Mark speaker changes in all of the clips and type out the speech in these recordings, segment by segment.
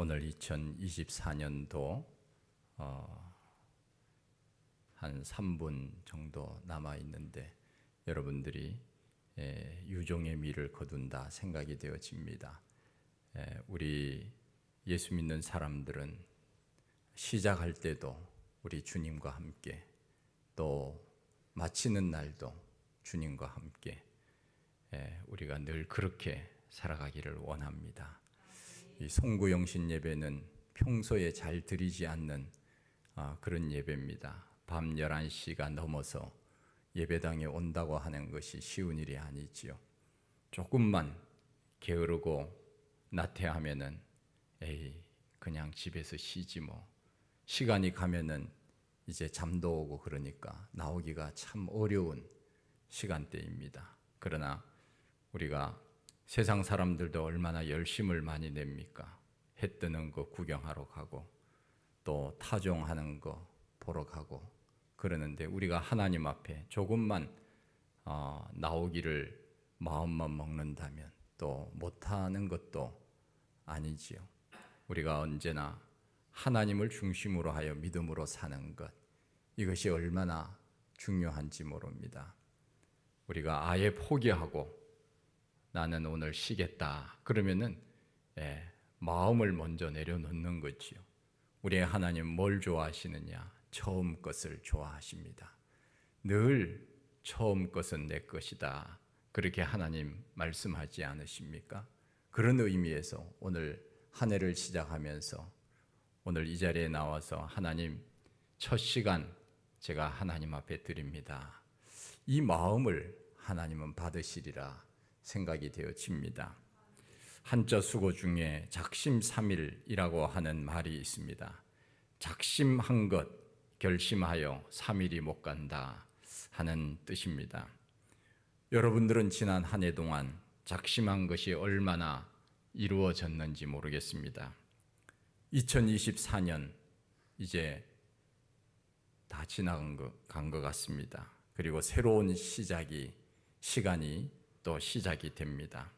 Speaker 1: 오늘 2024년도 한 3분 정도 남아 있는데 여러분들이 유종의 미를 거둔다 생각이 되어집니다. 우리 예수 믿는 사람들은 시작할 때도 우리 주님과 함께, 또 마치는 날도 주님과 함께 우리가 늘 그렇게 살아가기를 원합니다. 이 송구영신 예배는 평소에 잘 드리지 않는 그런 예배입니다. 밤 11시가 넘어서 예배당에 온다고 하는 것이 쉬운 일이 아니지요. 조금만 게으르고 나태하면은 그냥 집에서 쉬지 뭐. 시간이 가면은 이제 잠도 오고 그러니까 나오기가 참 어려운 시간대입니다. 그러나 우리가 세상 사람들도 얼마나 열심을 많이 냅니까? 해 뜨는 거 구경하러 가고 또 타종하는 거 보러 가고 그러는데 우리가 하나님 앞에 조금만 나오기를 마음만 먹는다면 또 못하는 것도 아니지요. 우리가 언제나 하나님을 중심으로 하여 믿음으로 사는 것, 이것이 얼마나 중요한지 모릅니다. 우리가 아예 포기하고 나는 오늘 쉬겠다 그러면은 마음을 먼저 내려놓는 거지요. 우리의 하나님 뭘 좋아하시느냐? 처음 것을 좋아하십니다. 늘 처음 것은 내 것이다, 그렇게 하나님 말씀하지 않으십니까? 그런 의미에서 오늘 한 해를 시작하면서 오늘 이 자리에 나와서 하나님 첫 시간 제가 하나님 앞에 드립니다, 이 마음을 하나님은 받으시리라 생각이 되어집니다. 한자 수고 중에 작심삼일이라고 하는 말이 있습니다. 작심한 것, 결심하여 3일이 못 간다 하는 뜻입니다. 여러분들은 지난 한 해 동안 작심한 것이 얼마나 이루어졌는지 모르겠습니다. 2024년 이제 다 지나간 것 같습니다. 그리고 새로운 시간이 또 시작이 됩니다.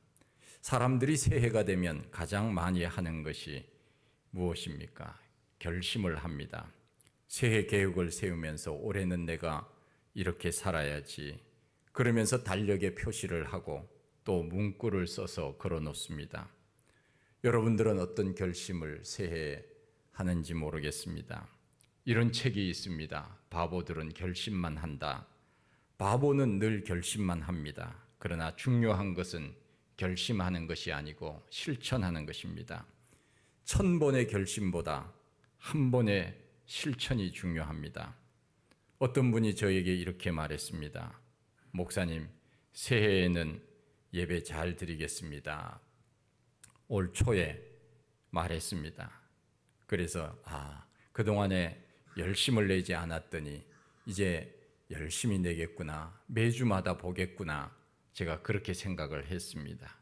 Speaker 1: 사람들이 새해가 되면 가장 많이 하는 것이 무엇입니까? 결심을 합니다. 새해 계획을 세우면서 올해는 내가 이렇게 살아야지, 그러면서 달력에 표시를 하고 또 문구를 써서 걸어 놓습니다. 여러분들은 어떤 결심을 새해에 하는지 모르겠습니다. 이런 책이 있습니다. 바보들은 결심만 한다. 바보는 늘 결심만 합니다. 그러나 중요한 것은 결심하는 것이 아니고 실천하는 것입니다. 1000번의 결심보다 한 번의 실천이 중요합니다. 어떤 분이 저에게 이렇게 말했습니다. 목사님, 새해에는 예배 잘 드리겠습니다. 올 초에 말했습니다. 그래서 그동안에 열심을 내지 않았더니 이제 열심히 내겠구나, 매주마다 보겠구나, 제가 그렇게 생각을 했습니다.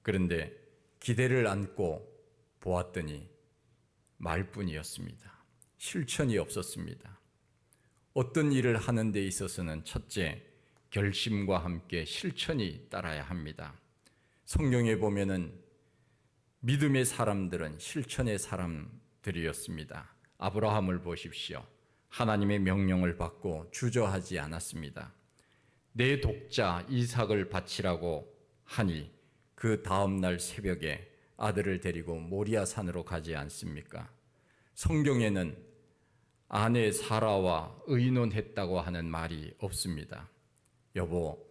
Speaker 1: 그런데 기대를 안고 보았더니 말뿐이었습니다. 실천이 없었습니다. 어떤 일을 하는 데 있어서는 첫째, 결심과 함께 실천이 따라야 합니다. 성경에 보면은 믿음의 사람들은 실천의 사람들이었습니다. 아브라함을 보십시오. 하나님의 명령을 받고 주저하지 않았습니다. 내 독자 이삭을 바치라고 하니 그 다음 날 새벽에 아들을 데리고 모리아 산으로 가지 않습니까? 성경에는 아내 사라와 의논했다고 하는 말이 없습니다. 여보,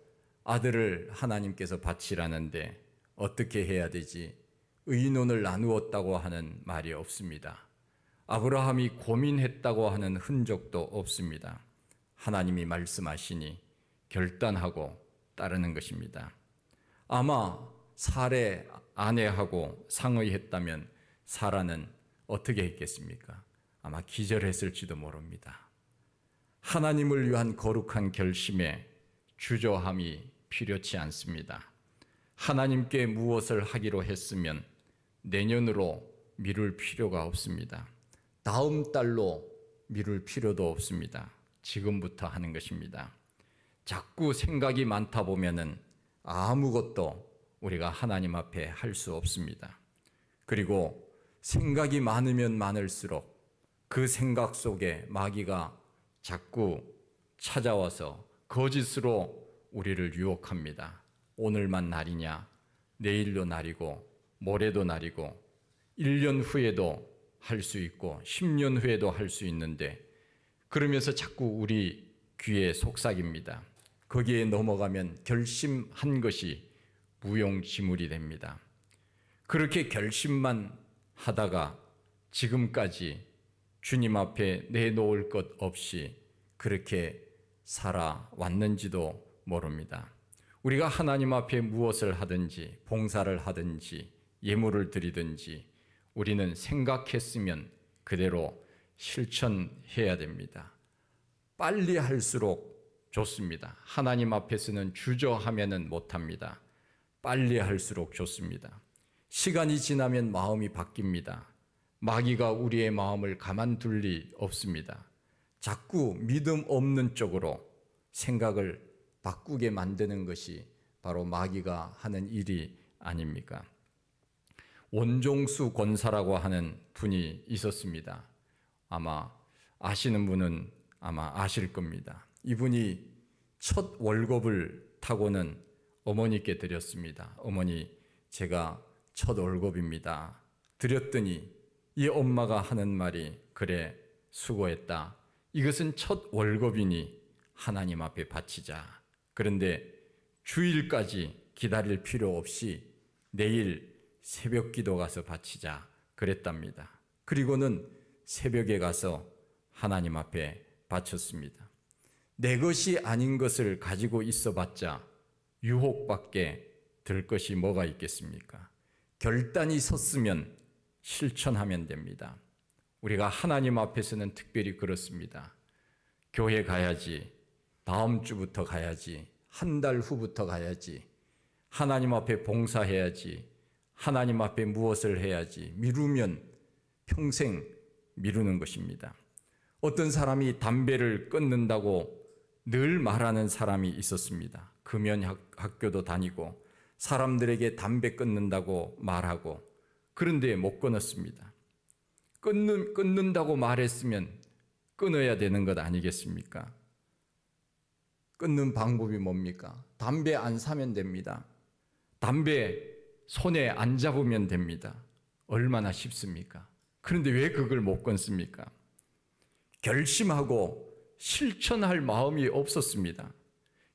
Speaker 1: 아들을 하나님께서 바치라는데 어떻게 해야 되지? 의논을 나누었다고 하는 말이 없습니다. 아브라함이 고민했다고 하는 흔적도 없습니다. 하나님이 말씀하시니 결단하고 따르는 것입니다. 아마 사례 아내하고 상의했다면 사라는 어떻게 했겠습니까? 아마 기절했을지도 모릅니다. 하나님을 위한 거룩한 결심에 주저함이 필요치 않습니다. 하나님께 무엇을 하기로 했으면 내년으로 미룰 필요가 없습니다. 다음 달로 미룰 필요도 없습니다. 지금부터 하는 것입니다. 자꾸 생각이 많다 보면은 아무것도 우리가 하나님 앞에 할 수 없습니다. 그리고 생각이 많으면 많을수록 그 생각 속에 마귀가 자꾸 찾아와서 거짓으로 우리를 유혹합니다. 오늘만 날이냐? 내일도 날이고 모레도 날이고 1년 후에도 할 수 있고 10년 후에도 할 수 있는데, 그러면서 자꾸 우리 귀에 속삭입니다. 거기에 넘어가면 결심한 것이 무용지물이 됩니다. 그렇게 결심만 하다가 지금까지 주님 앞에 내놓을 것 없이 그렇게 살아왔는지도 모릅니다. 우리가 하나님 앞에 무엇을 하든지, 봉사를 하든지, 예물을 드리든지 우리는 생각했으면 그대로 실천해야 됩니다. 빨리 할수록 좋습니다. 하나님 앞에서는 주저하면은 못합니다. 빨리 할수록 좋습니다. 시간이 지나면 마음이 바뀝니다. 마귀가 우리의 마음을 가만둘 리 없습니다. 자꾸 믿음 없는 쪽으로 생각을 바꾸게 만드는 것이 바로 마귀가 하는 일이 아닙니까? 원종수 권사라고 하는 분이 있었습니다. 아마 아시는 분은 아마 아실 겁니다. 이분이 첫 월급을 타고는 어머니께 드렸습니다. 어머니, 제가 첫 월급입니다. 드렸더니 이 엄마가 하는 말이, 그래, 수고했다. 이것은 첫 월급이니 하나님 앞에 바치자. 그런데 주일까지 기다릴 필요 없이 내일 새벽 기도 가서 바치자 그랬답니다. 그리고는 새벽에 가서 하나님 앞에 바쳤습니다. 내 것이 아닌 것을 가지고 있어봤자 유혹밖에 들 것이 뭐가 있겠습니까? 결단이 섰으면 실천하면 됩니다. 우리가 하나님 앞에서는 특별히 그렇습니다. 교회 가야지, 다음 주부터 가야지, 한 달 후부터 가야지, 하나님 앞에 봉사해야지, 하나님 앞에 무엇을 해야지, 미루면 평생 미루는 것입니다. 어떤 사람이 담배를 끊는다고 늘 말하는 사람이 있었습니다. 금연학교도 다니고 사람들에게 담배 끊는다고 말하고, 그런데 못 끊었습니다. 끊는다고 말했으면 끊어야 되는 것 아니겠습니까? 끊는 방법이 뭡니까? 담배 안 사면 됩니다. 담배 손에 안 잡으면 됩니다. 얼마나 쉽습니까? 그런데 왜 그걸 못 끊습니까? 결심하고 실천할 마음이 없었습니다.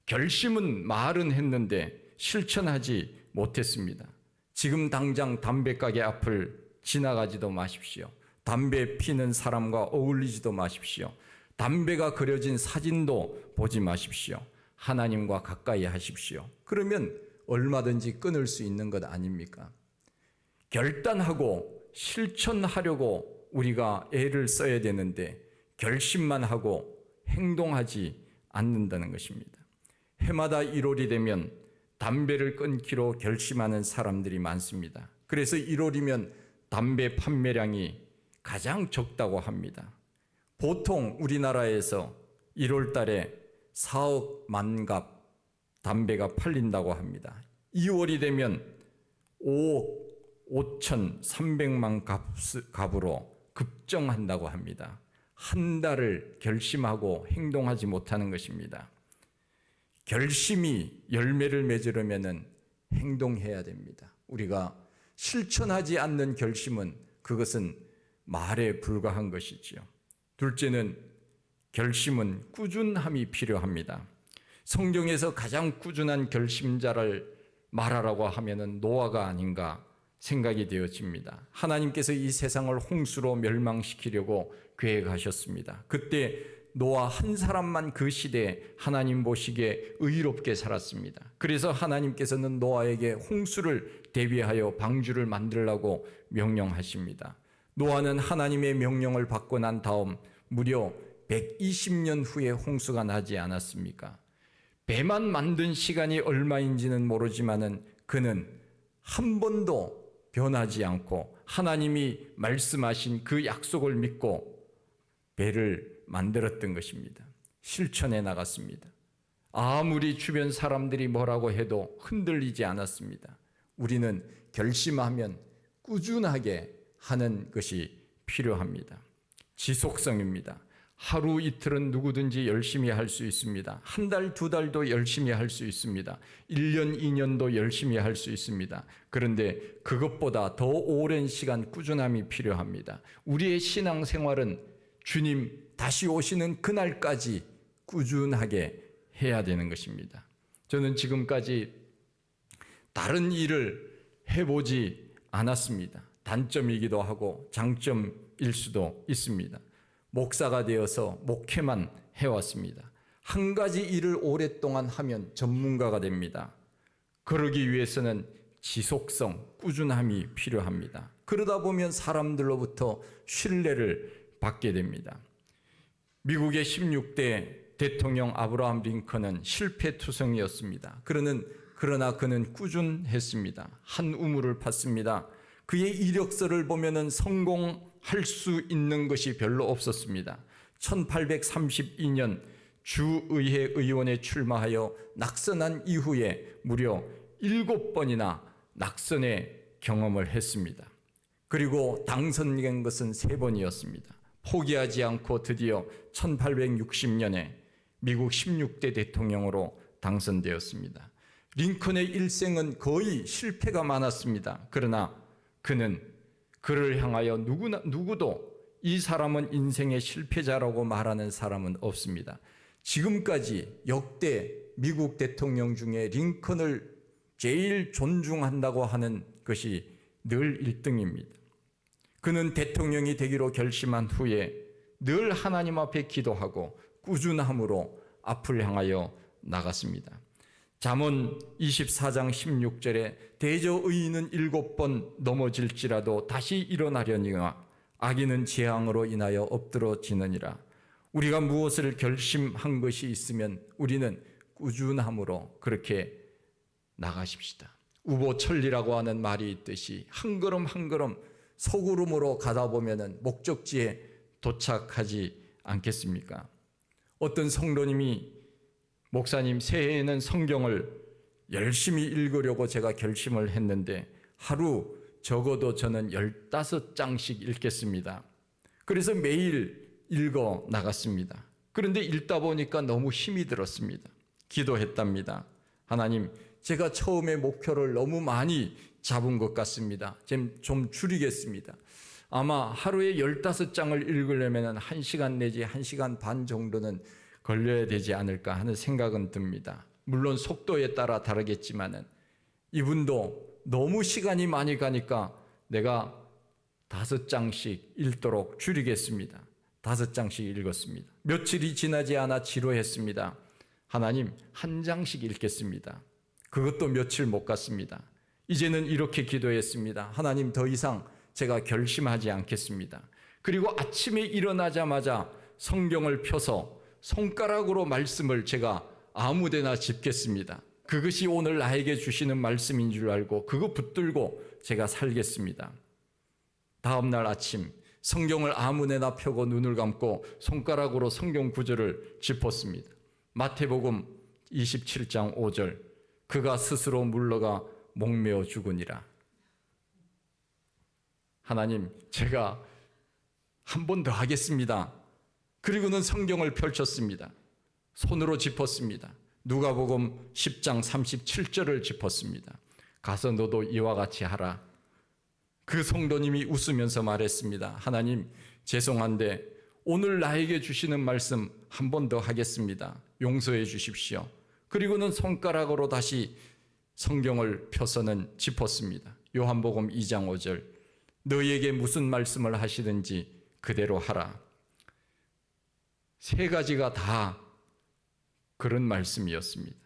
Speaker 1: 결심은 말은 했는데 실천하지 못했습니다. 지금 당장 담배가게 앞을 지나가지도 마십시오. 담배 피는 사람과 어울리지도 마십시오. 담배가 그려진 사진도 보지 마십시오. 하나님과 가까이 하십시오. 그러면 얼마든지 끊을 수 있는 것 아닙니까? 결단하고 실천하려고 우리가 애를 써야 되는데 결심만 하고 행동하지 않는다는 것입니다. 해마다 1월이 되면 담배를 끊기로 결심하는 사람들이 많습니다. 그래서 1월이면 담배 판매량이 가장 적다고 합니다. 보통 우리나라에서 1월 달에 4억 만갑 담배가 팔린다고 합니다. 2월이 되면 5억 5,300만 값으로 급증한다고 합니다. 한 달을 결심하고 행동하지 못하는 것입니다. 결심이 열매를 맺으려면 행동해야 됩니다. 우리가 실천하지 않는 결심은 그것은 말에 불과한 것이지요. 둘째는 결심은 꾸준함이 필요합니다. 성경에서 가장 꾸준한 결심자를 말하라고 하면은 노아가 아닌가 생각이 되어집니다. 하나님께서 이 세상을 홍수로 멸망시키려고 계획하셨습니다. 그때 노아 한 사람만 그 시대에 하나님 보시기에 의롭게 살았습니다. 그래서 하나님께서는 노아에게 홍수를 대비하여 방주를 만들라고 명령하십니다. 노아는 하나님의 명령을 받고 난 다음 무려 120년 후에 홍수가 나지 않았습니까? 배만 만든 시간이 얼마인지는 모르지만은 그는 한 번도 변하지 않고 하나님이 말씀하신 그 약속을 믿고 배를 만들었던 것입니다. 실천해 나갔습니다. 아무리 주변 사람들이 뭐라고 해도 흔들리지 않았습니다. 우리는 결심하면 꾸준하게 하는 것이 필요합니다. 지속성입니다. 하루 이틀은 누구든지 열심히 할 수 있습니다. 한 달, 두 달도 열심히 할 수 있습니다. 1년, 2년도 열심히 할 수 있습니다. 그런데 그것보다 더 오랜 시간 꾸준함이 필요합니다. 우리의 신앙생활은 주님 다시 오시는 그날까지 꾸준하게 해야 되는 것입니다. 저는 지금까지 다른 일을 해보지 않았습니다. 단점이기도 하고 장점일 수도 있습니다. 목사가 되어서 목회만 해왔습니다. 한 가지 일을 오랫동안 하면 전문가가 됩니다. 그러기 위해서는 지속성, 꾸준함이 필요합니다. 그러다 보면 사람들로부터 신뢰를 받게 됩니다. 미국의 16대 대통령 아브라함 링컨은 실패투성이었습니다. 그러나 그는 꾸준했습니다. 한 우물을 팠습니다. 그의 이력서를 보면은 성공할 수 있는 것이 별로 없었습니다. 1832년 주의회 의원에 출마하여 낙선한 이후에 무려 7번이나 낙선의 경험을 했습니다. 그리고 당선된 것은 3번이었습니다. 포기하지 않고 드디어 1860년에 미국 16대 대통령으로 당선되었습니다. 링컨의 일생은 거의 실패가 많았습니다. 그러나 그를 향하여 누구도 이 사람은 인생의 실패자라고 말하는 사람은 없습니다. 지금까지 역대 미국 대통령 중에 링컨을 제일 존중한다고 하는 것이 늘 1등입니다. 그는 대통령이 되기로 결심한 후에 늘 하나님 앞에 기도하고 꾸준함으로 앞을 향하여 나갔습니다. 잠언 24장 16절에 대저 의인은 7번 넘어질지라도 다시 일어나려니와 악인은 재앙으로 인하여 엎드러지느니라. 우리가 무엇을 결심한 것이 있으면 우리는 꾸준함으로 그렇게 나가십시다. 우보천리라고 하는 말이 있듯이 한 걸음 한 걸음 소구름으로 가다 보면은 목적지에 도착하지 않겠습니까? 어떤 성도님이 목사님, 새해에는 성경을 열심히 읽으려고 제가 결심을 했는데 하루 적어도 저는 15장씩 읽겠습니다. 그래서 매일 읽어 나갔습니다. 그런데 읽다 보니까 너무 힘이 들었습니다. 기도했답니다. 하나님, 제가 처음에 목표를 너무 많이 잡은 것 같습니다. 좀 줄이겠습니다. 아마 하루에 15장을 읽으려면 1시간 내지 1시간 반 정도는 걸려야 되지 않을까 하는 생각은 듭니다. 물론 속도에 따라 다르겠지만은 이분도 너무 시간이 많이 가니까 내가 5장씩 읽도록 줄이겠습니다. 5장씩 읽었습니다. 며칠이 지나지 않아 지루했습니다. 하나님, 1장씩 읽겠습니다. 그것도 며칠 못 갔습니다. 이제는 이렇게 기도했습니다. 하나님, 더 이상 제가 결심하지 않겠습니다. 그리고 아침에 일어나자마자 성경을 펴서 손가락으로 말씀을 제가 아무데나 짚겠습니다. 그것이 오늘 나에게 주시는 말씀인 줄 알고 그거 붙들고 제가 살겠습니다. 다음 날 아침 성경을 아무데나 펴고 눈을 감고 손가락으로 성경 구절을 짚었습니다. 마태복음 27장 5절, 그가 스스로 물러가 목매어 죽으니라. 하나님, 제가 한 번 더 하겠습니다. 그리고는 성경을 펼쳤습니다. 손으로 짚었습니다. 누가복음 10장 37절을 짚었습니다. 가서 너도 이와 같이 하라. 그 성도님이 웃으면서 말했습니다. 하나님, 죄송한데 오늘 나에게 주시는 말씀 한 번 더 하겠습니다. 용서해 주십시오. 그리고는 손가락으로 다시 성경을 펴서는 짚었습니다. 요한복음 2장 5절, 너희에게 무슨 말씀을 하시든지 그대로 하라. 3가지가 다 그런 말씀이었습니다.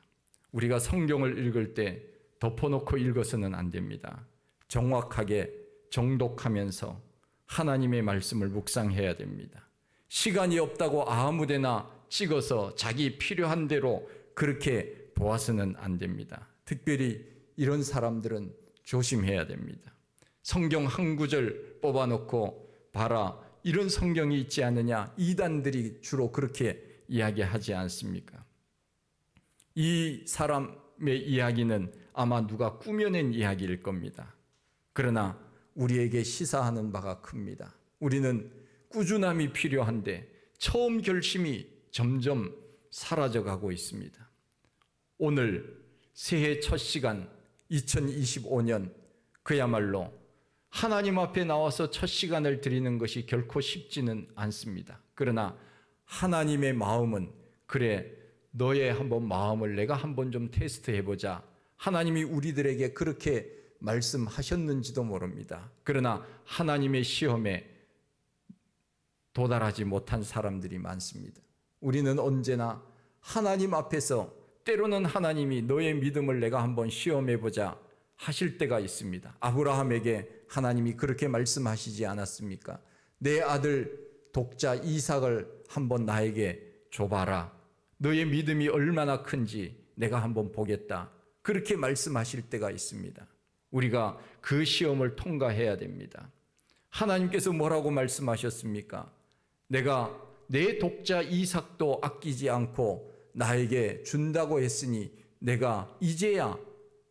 Speaker 1: 우리가 성경을 읽을 때 덮어놓고 읽어서는 안 됩니다. 정확하게 정독하면서 하나님의 말씀을 묵상해야 됩니다. 시간이 없다고 아무데나 찍어서 자기 필요한 대로 그렇게 보아서는 안 됩니다. 특별히 이런 사람들은 조심해야 됩니다. 성경 한 구절 뽑아놓고 봐라, 이런 성경이 있지 않느냐, 이단들이 주로 그렇게 이야기하지 않습니까? 이 사람의 이야기는 아마 누가 꾸며낸 이야기일 겁니다. 그러나 우리에게 시사하는 바가 큽니다. 우리는 꾸준함이 필요한데 처음 결심이 점점 사라져가고 있습니다. 오늘 새해 첫 시간 2025년 그야말로 하나님 앞에 나와서 첫 시간을 드리는 것이 결코 쉽지는 않습니다. 그러나 하나님의 마음은 그래 너의 한번 마음을 내가 한번 좀 테스트해보자. 하나님이 우리들에게 그렇게 말씀하셨는지도 모릅니다. 그러나 하나님의 시험에 도달하지 못한 사람들이 많습니다. 우리는 언제나 하나님 앞에서 때로는 하나님이 너의 믿음을 내가 한번 시험해보자 하실 때가 있습니다. 아브라함에게 하나님이 그렇게 말씀하시지 않았습니까? 내 아들 독자 이삭을 한번 나에게 줘봐라. 너의 믿음이 얼마나 큰지 내가 한번 보겠다. 그렇게 말씀하실 때가 있습니다. 우리가 그 시험을 통과해야 됩니다. 하나님께서 뭐라고 말씀하셨습니까? 내가 내 독자 이삭도 아끼지 않고 나에게 준다고 했으니 내가 이제야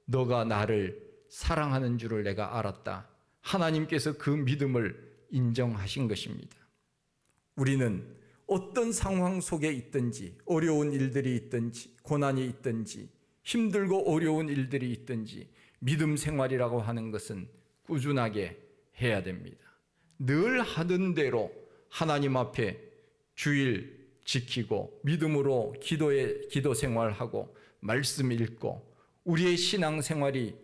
Speaker 1: 너가 나를 사랑하는 줄을 내가 알았다. 하나님께서 그 믿음을 인정하신 것입니다. 우리는 어떤 상황 속에 있든지 어려운 일들이 있든지 고난이 있든지 힘들고 어려운 일들이 있든지 믿음 생활이라고 하는 것은 꾸준하게 해야 됩니다. 늘 하던 대로 하나님 앞에 주일 지키고 믿음으로 기도 생활하고 말씀 읽고 우리의 신앙 생활이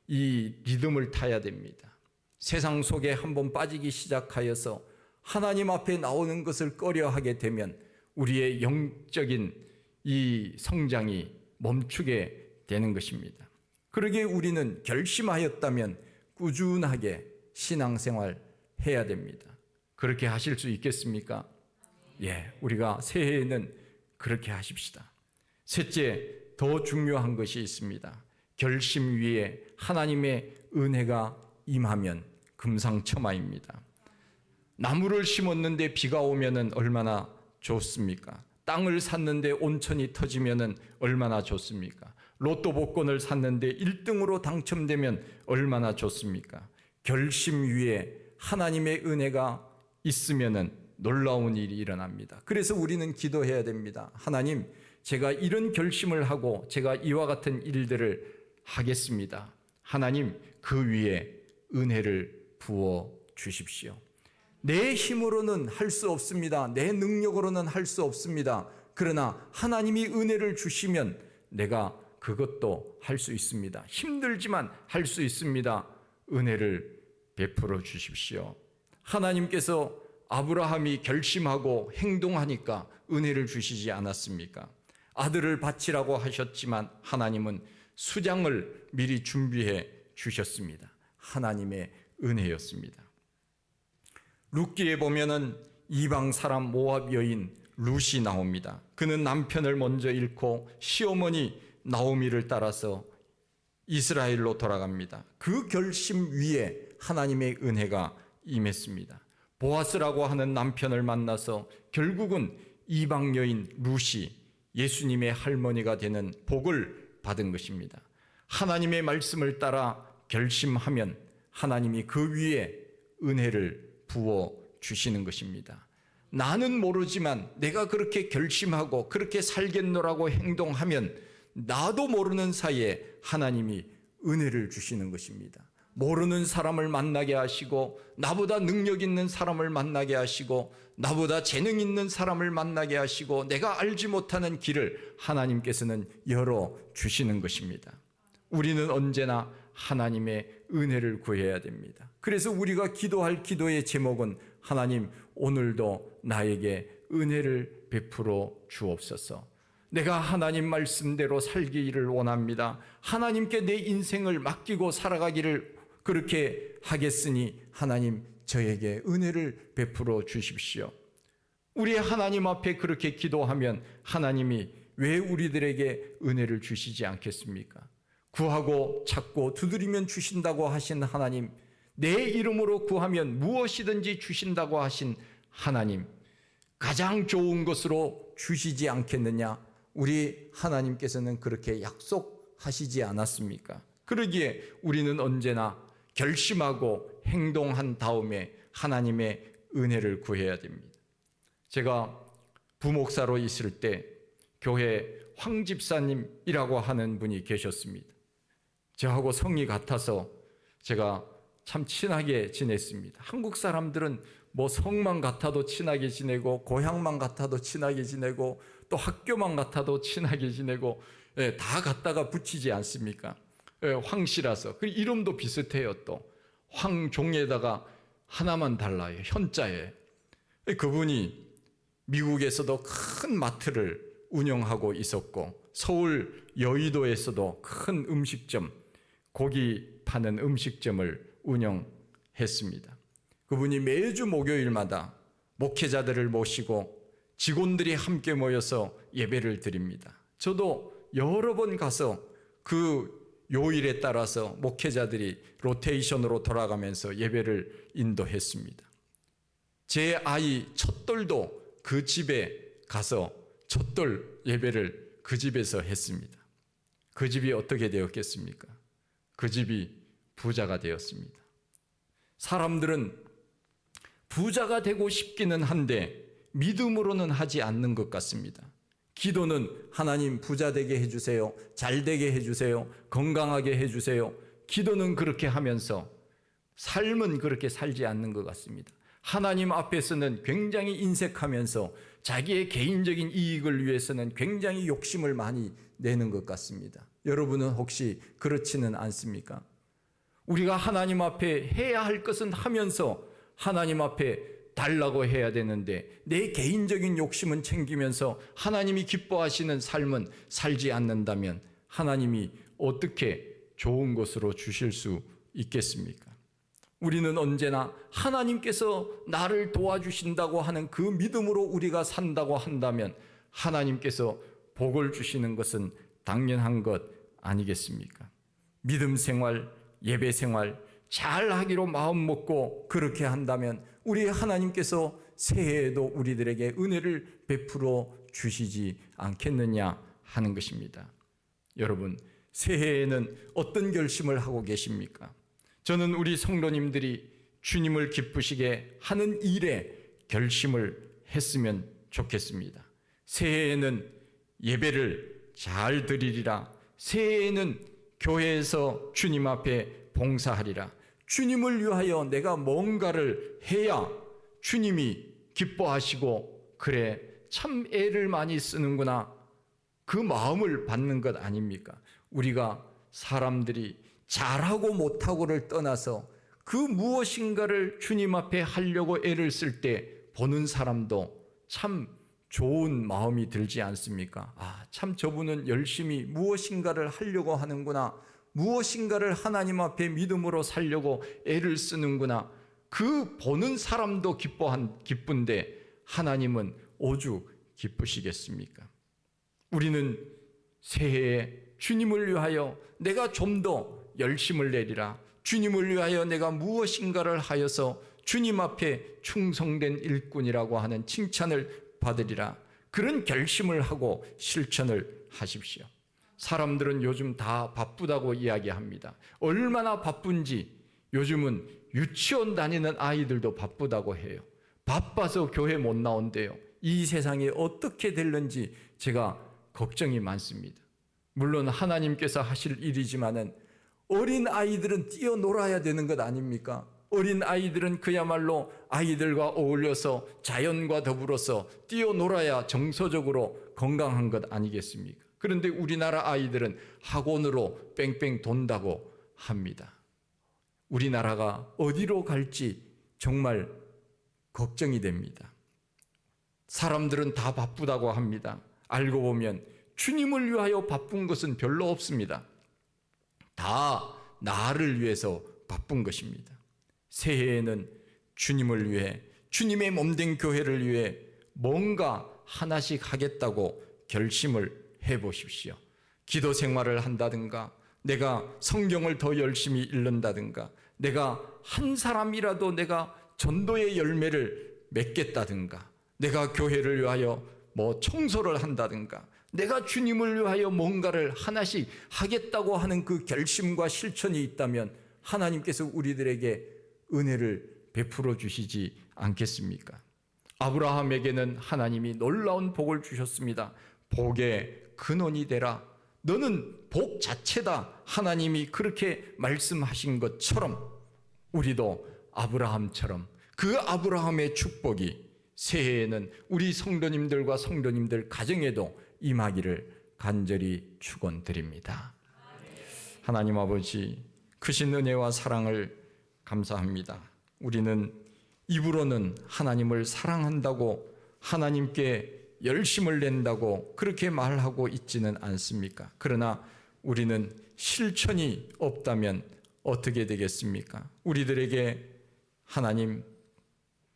Speaker 1: 이 리듬을 타야 됩니다. 세상 속에 한번 빠지기 시작하여서 하나님 앞에 나오는 것을 꺼려하게 되면 우리의 영적인 이 성장이 멈추게 되는 것입니다. 그러기에 우리는 결심하였다면 꾸준하게 신앙생활 해야 됩니다. 그렇게 하실 수 있겠습니까? 예, 우리가 새해에는 그렇게 하십시다. 셋째, 더 중요한 것이 있습니다. 결심 위에 하나님의 은혜가 임하면 금상첨화입니다. 나무를 심었는데 비가 오면은 얼마나 좋습니까? 땅을 샀는데 온천이 터지면은 얼마나 좋습니까? 로또 복권을 샀는데 1등으로 당첨되면 얼마나 좋습니까? 결심 위에 하나님의 은혜가 있으면은 놀라운 일이 일어납니다. 그래서 우리는 기도해야 됩니다. 하나님, 제가 이런 결심을 하고 제가 이와 같은 일들을 하겠습니다. 하나님, 그 위에 은혜를 부어 주십시오. 내 힘으로는 할 수 없습니다. 내 능력으로는 할 수 없습니다. 그러나 하나님이 은혜를 주시면 내가 그것도 할 수 있습니다. 힘들지만 할 수 있습니다. 은혜를 베풀어 주십시오. 하나님께서 아브라함이 결심하고 행동하니까 은혜를 주시지 않았습니까? 아들을 바치라고 하셨지만 하나님은 수장을 미리 준비해 주셨습니다. 하나님의 은혜였습니다. 룻기에 보면은 이방 사람 모압 여인 룻이 나옵니다. 그는 남편을 먼저 잃고 시어머니 나오미를 따라서 이스라엘로 돌아갑니다. 그 결심 위에 하나님의 은혜가 임했습니다. 보아스라고 하는 남편을 만나서 결국은 이방 여인 룻이 예수님의 할머니가 되는 복을 받은 것입니다. 하나님의 말씀을 따라 결심하면 하나님이 그 위에 은혜를 부어 주시는 것입니다. 나는 모르지만 내가 그렇게 결심하고 그렇게 살겠노라고 행동하면 나도 모르는 사이에 하나님이 은혜를 주시는 것입니다. 모르는 사람을 만나게 하시고 나보다 능력 있는 사람을 만나게 하시고 나보다 재능 있는 사람을 만나게 하시고 내가 알지 못하는 길을 하나님께서는 열어 주시는 것입니다. 우리는 언제나 하나님의 은혜를 구해야 됩니다. 그래서 우리가 기도할 기도의 제목은 하나님, 오늘도 나에게 은혜를 베풀어 주옵소서. 내가 하나님 말씀대로 살기를 원합니다. 하나님께 내 인생을 맡기고 살아가기를 그렇게 하겠으니 하나님, 저에게 은혜를 베풀어 주십시오. 우리 하나님 앞에 그렇게 기도하면 하나님이 왜 우리들에게 은혜를 주시지 않겠습니까? 구하고 찾고 두드리면 주신다고 하신 하나님, 내 이름으로 구하면 무엇이든지 주신다고 하신 하나님, 가장 좋은 것으로 주시지 않겠느냐? 우리 하나님께서는 그렇게 약속하시지 않았습니까? 그러기에 우리는 언제나 결심하고 행동한 다음에 하나님의 은혜를 구해야 됩니다. 제가 부목사로 있을 때 교회 황 집사님이라고 하는 분이 계셨습니다. 저하고 성이 같아서 제가 참 친하게 지냈습니다. 한국 사람들은 뭐 성만 같아도 친하게 지내고 고향만 같아도 친하게 지내고 또 학교만 같아도 친하게 지내고 다 갖다가 붙이지 않습니까? 황씨라서. 그 이름도 비슷해요. 또 황종에다가 하나만 달라요. 현자에. 그분이 미국에서도 큰 마트를 운영하고 있었고 서울 여의도에서도 큰 음식점, 고기 파는 음식점을 운영했습니다. 그분이 매주 목요일마다 목회자들을 모시고 직원들이 함께 모여서 예배를 드립니다. 저도 여러 번 가서 그 요일에 따라서 목회자들이 로테이션으로 돌아가면서 예배를 인도했습니다. 제 아이 첫돌도 그 집에 가서 첫돌 예배를 그 집에서 했습니다. 그 집이 어떻게 되었겠습니까? 그 집이 부자가 되었습니다. 사람들은 부자가 되고 싶기는 한데 믿음으로는 하지 않는 것 같습니다. 기도는 하나님 부자 되게 해주세요. 잘 되게 해주세요. 건강하게 해주세요. 기도는 그렇게 하면서 삶은 그렇게 살지 않는 것 같습니다. 하나님 앞에서는 굉장히 인색하면서 자기의 개인적인 이익을 위해서는 굉장히 욕심을 많이 내는 것 같습니다. 여러분은 혹시 그렇지는 않습니까? 우리가 하나님 앞에 해야 할 것은 하면서 하나님 앞에 달라고 해야 되는데 내 개인적인 욕심은 챙기면서 하나님이 기뻐하시는 삶은 살지 않는다면 하나님이 어떻게 좋은 것으로 주실 수 있겠습니까? 우리는 언제나 하나님께서 나를 도와주신다고 하는 그 믿음으로 우리가 산다고 한다면 하나님께서 복을 주시는 것은 당연한 것 아니겠습니까? 믿음 생활, 예배 생활 잘 하기로 마음 먹고 그렇게 한다면 우리 하나님께서 새해에도 우리들에게 은혜를 베풀어 주시지 않겠느냐 하는 것입니다. 여러분, 새해에는 어떤 결심을 하고 계십니까? 저는 우리 성도님들이 주님을 기쁘시게 하는 일에 결심을 했으면 좋겠습니다. 새해에는 예배를 잘 드리리라. 새해에는 교회에서 주님 앞에 봉사하리라. 주님을 위하여 내가 뭔가를 해야 주님이 기뻐하시고 그래 참 애를 많이 쓰는구나 그 마음을 받는 것 아닙니까? 우리가 사람들이 잘하고 못하고를 떠나서 그 무엇인가를 주님 앞에 하려고 애를 쓸 때 보는 사람도 참 좋은 마음이 들지 않습니까? 아, 참 저분은 열심히 무엇인가를 하려고 하는구나. 무엇인가를 하나님 앞에 믿음으로 살려고 애를 쓰는구나. 그 보는 사람도 기쁜데 하나님은 오죽 기쁘시겠습니까? 우리는 새해에 주님을 위하여 내가 좀 더 열심을 내리라. 주님을 위하여 내가 무엇인가를 하여서 주님 앞에 충성된 일꾼이라고 하는 칭찬을 받으리라. 그런 결심을 하고 실천을 하십시오. 사람들은 요즘 다 바쁘다고 이야기합니다. 얼마나 바쁜지 요즘은 유치원 다니는 아이들도 바쁘다고 해요. 바빠서 교회 못 나온대요. 이 세상이 어떻게 될는지 제가 걱정이 많습니다. 물론 하나님께서 하실 일이지만은 어린 아이들은 뛰어놀아야 되는 것 아닙니까? 어린 아이들은 그야말로 아이들과 어울려서 자연과 더불어서 뛰어놀아야 정서적으로 건강한 것 아니겠습니까? 그런데 우리나라 아이들은 학원으로 뺑뺑 돈다고 합니다. 우리나라가 어디로 갈지 정말 걱정이 됩니다. 사람들은 다 바쁘다고 합니다. 알고 보면 주님을 위하여 바쁜 것은 별로 없습니다. 다 나를 위해서 바쁜 것입니다. 새해에는 주님을 위해 주님의 몸된 교회를 위해 뭔가 하나씩 하겠다고 결심을 해보십시오. 기도 생활을 한다든가 내가 성경을 더 열심히 읽는다든가 내가 한 사람이라도 내가 전도의 열매를 맺겠다든가 내가 교회를 위하여 뭐 청소를 한다든가 내가 주님을 위하여 뭔가를 하나씩 하겠다고 하는 그 결심과 실천이 있다면 하나님께서 우리들에게 은혜를 베풀어 주시지 않겠습니까? 아브라함에게는 하나님이 놀라운 복을 주셨습니다. 복의 근원이 되라. 너는 복 자체다. 하나님이 그렇게 말씀하신 것처럼 우리도 아브라함처럼 그 아브라함의 축복이 새해에는 우리 성도님들과 성도님들 가정에도 임하기를 간절히 축원드립니다. 하나님 아버지, 크신 은혜와 사랑을 감사합니다. 우리는 입으로는 하나님을 사랑한다고, 하나님께 열심을 낸다고 그렇게 말하고 있지는 않습니까? 그러나 우리는 실천이 없다면 어떻게 되겠습니까? 우리들에게 하나님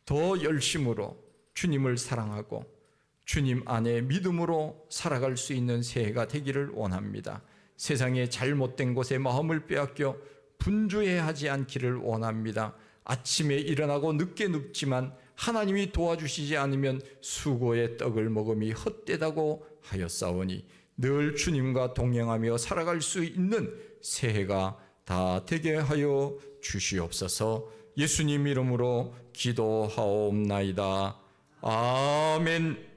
Speaker 1: 더 열심으로 주님을 사랑하고 주님 안에 믿음으로 살아갈 수 있는 새해가 되기를 원합니다. 세상의 잘못된 것에 마음을 빼앗겨 분주해하지 않기를 원합니다. 아침에 일어나고 늦게 눕지만 하나님이 도와주시지 않으면 수고의 떡을 먹음이 헛되다고 하였사오니 늘 주님과 동행하며 살아갈 수 있는 새해가 다 되게 하여 주시옵소서. 예수님 이름으로 기도하옵나이다. 아멘.